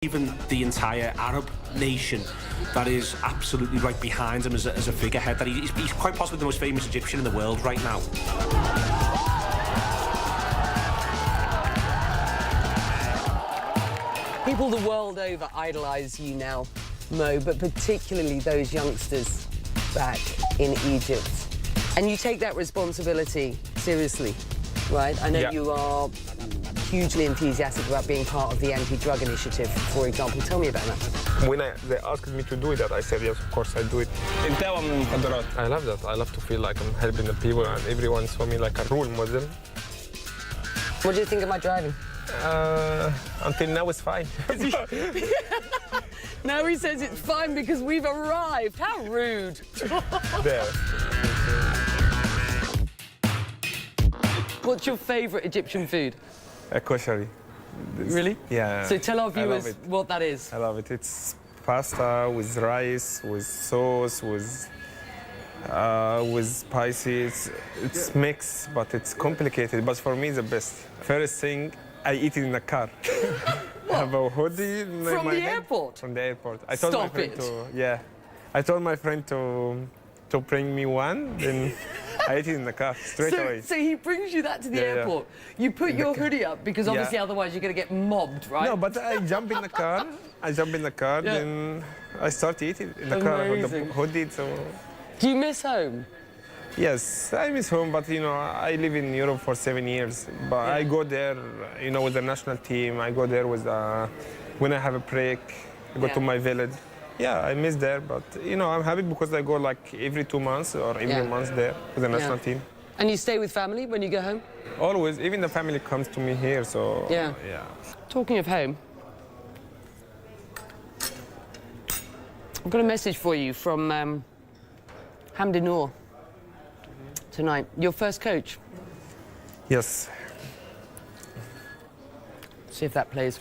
Even the entire Arab nation that is absolutely right behind him as a figurehead. That he's quite possibly the most famous Egyptian in the world right now. People the world over idolise you now, Mo, but particularly those youngsters back in Egypt. And you take that responsibility seriously, right? I know you are hugely enthusiastic about being part of the anti-drug initiative, for example. Tell me about that. When they asked me to do that, I said, yes, of course, I do it. I love that. I love to feel like I'm helping the people, and everyone saw me like a role model. What do you think of my driving? Until now, it's fine. Now he says it's fine because we've arrived. How rude. There. What's your favourite Egyptian food? Koshari. Really? Yeah. So tell our viewers what that is. I love it. It's pasta with rice, with sauce, with spicy. It's mixed, but it's complicated. But for me, it's the best. First thing, I eat it in the car. I have a hoodie in From my the head. airport? From the airport. I told Stop my friend it. I told my friend to bring me one, then I ate it in the car straight away. So he brings you that to the airport. You put your hoodie up because obviously otherwise you're going to get mobbed, right? No, but I jump in the car. Then I start eating in the car with the hoodie. So. Do you miss home? Yes, I miss home, but you know, I live in Europe for 7 years. But I go there, you know, with the national team. I go there with when I have a break. I go to my village. Yeah, I miss there, but you know, I'm happy because I go like every 2 months or every month there with the national team. And you stay with family when you go home? Always, even the family comes to me here, so yeah. Talking of home, I've got a message for you from Hamdi Noor tonight. Your first coach. Yes. See if that plays.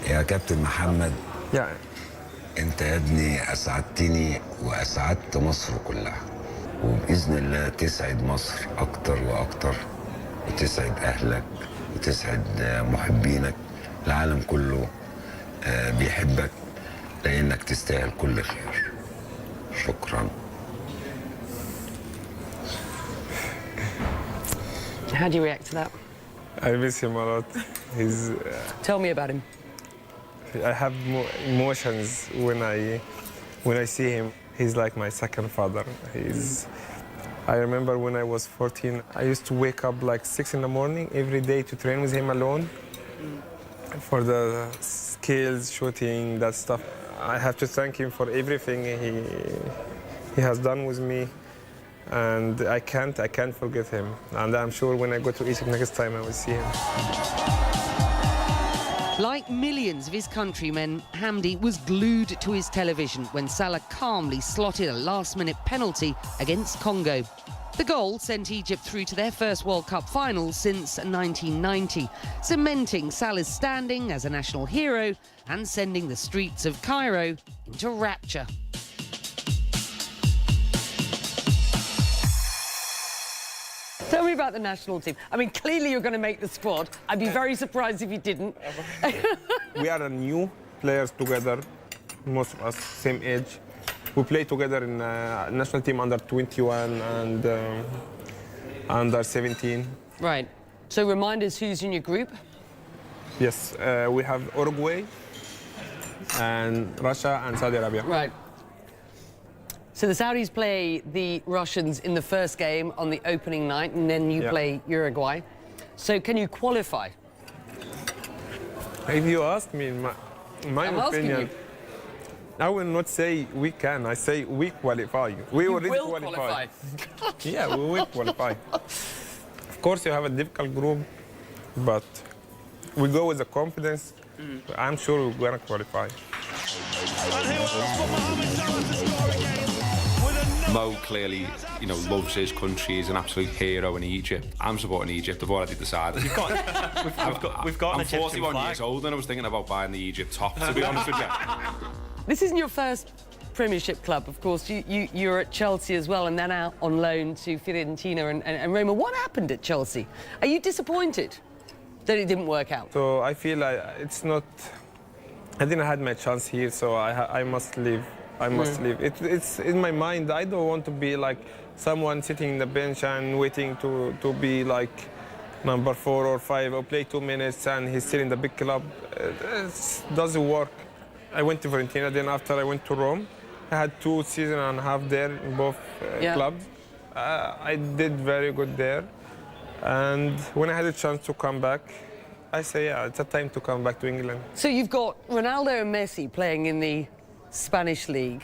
يا كابتن محمد Yeah. انت يا ابني اسعدتني واسعدت مصر كلها وباذن الله تسعد مصر اكتر واكتر وتسعد اهلك وتسعد محبينك العالم كله بيحبك لانك تستاهل كل خير شكرا. How do you react to that? I miss him a lot. He's. Tell me about him. I have emotions when I see him. He's like my second father. I remember when I was 14, I used to wake up like 6 in the morning every day to train with him alone for the skills, shooting, that stuff. I have to thank him for everything he has done with me, and I can't forget him. And I'm sure when I go to Egypt next time, I will see him. Like millions of his countrymen, Hamdi was glued to his television when Salah calmly slotted a last-minute penalty against Congo. The goal sent Egypt through to their first World Cup final since 1990, cementing Salah's standing as a national hero and sending the streets of Cairo into rapture. Tell me about the national team. I mean, clearly you're going to make the squad. I'd be very surprised if you didn't. We are new players together, most of us same age. We play together in national team under 21 and under 17. Right. So remind us who's in your group. Yes, we have Uruguay and Russia and Saudi Arabia. Right. So the Saudis play the Russians in the first game on the opening night, and then you play Uruguay. So can you qualify? If you ask me, in my opinion, I will not say we can. I say we qualify. We already qualify. Yeah, we will qualify. Of course, you have a difficult group, but we go with the confidence. I'm sure we're going to qualify. And he will for Mohamed Salah to score again. Mo clearly, you know, loves his country. He's an absolute hero in Egypt. I'm supporting Egypt. I've already decided. We've got an I'm Egyptian 41 flag. years old and I was thinking about buying the Egypt top, to be honest with you. This isn't your first Premiership club, of course. You're at Chelsea as well, and then out on loan to Fiorentina and Roma. What happened at Chelsea? Are you disappointed? That it didn't work out. So I feel like it's not. I didn't have my chance here, so I must leave. I must leave. It's in my mind. I don't want to be like someone sitting in the bench and waiting to be like number 4 or 5 or play 2 minutes and he's still in the big club. It doesn't work. I went to Fiorentina, then after I went to Rome. I had 2 seasons and a half there in both clubs. I did very good there. And when I had a chance to come back, I say, yeah, it's a time to come back to England. So you've got Ronaldo and Messi playing in the Spanish League.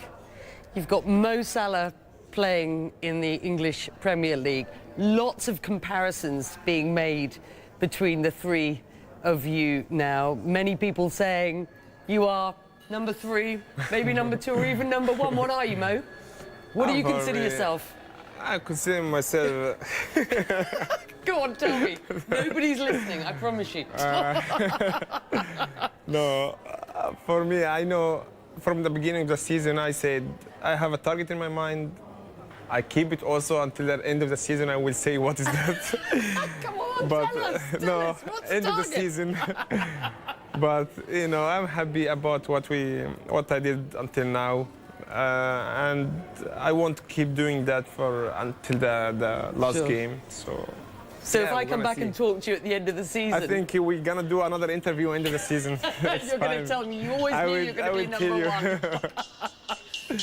You've got Mo Salah playing in the English Premier League. Lots of comparisons being made between the three of you now. Many people saying you are number 3, maybe number 2, or even number 1. What are you, Mo? What do you consider yourself? I consider myself... Go on, tell me. Nobody's listening, I promise you. No, for me, I know from the beginning of the season, I said I have a target in my mind. I keep it also until the end of the season. I will say what is that. Come on, but tell us. What's end of the target? season. But you know, I'm happy about what I did until now, and I want to keep doing that until the last game. So if I come back and talk to you at the end of the season, I think we're gonna do another interview end of the season. you're going to tell me you always knew you were going to be number 1.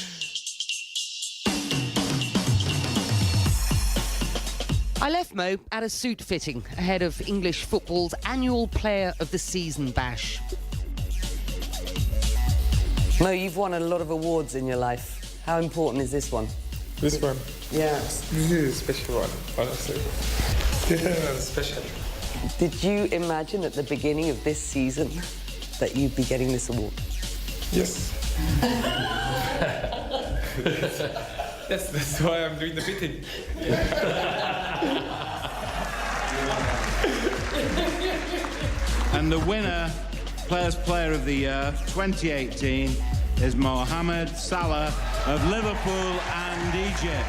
I left Mo at a suit fitting ahead of English football's annual Player of the Season bash. Mo, you've won a lot of awards in your life. How important is this one? This one? Yeah. This is a special one, honestly. Yeah, special. Did you imagine at the beginning of this season that you'd be getting this award? Yes. Yes, that's why I'm doing the fitting. And the winner, Player of the Year 2018, is Mohamed Salah of Liverpool and Egypt.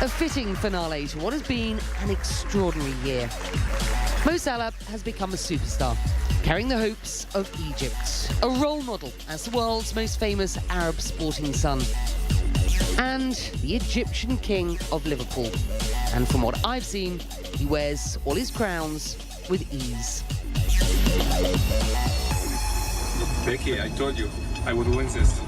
A fitting finale to what has been an extraordinary year. Mo Salah has become a superstar, carrying the hopes of Egypt, a role model as the world's most famous Arab sporting son, and the Egyptian king of Liverpool. And from what I've seen, he wears all his crowns with ease. Becky, I told you I would win this.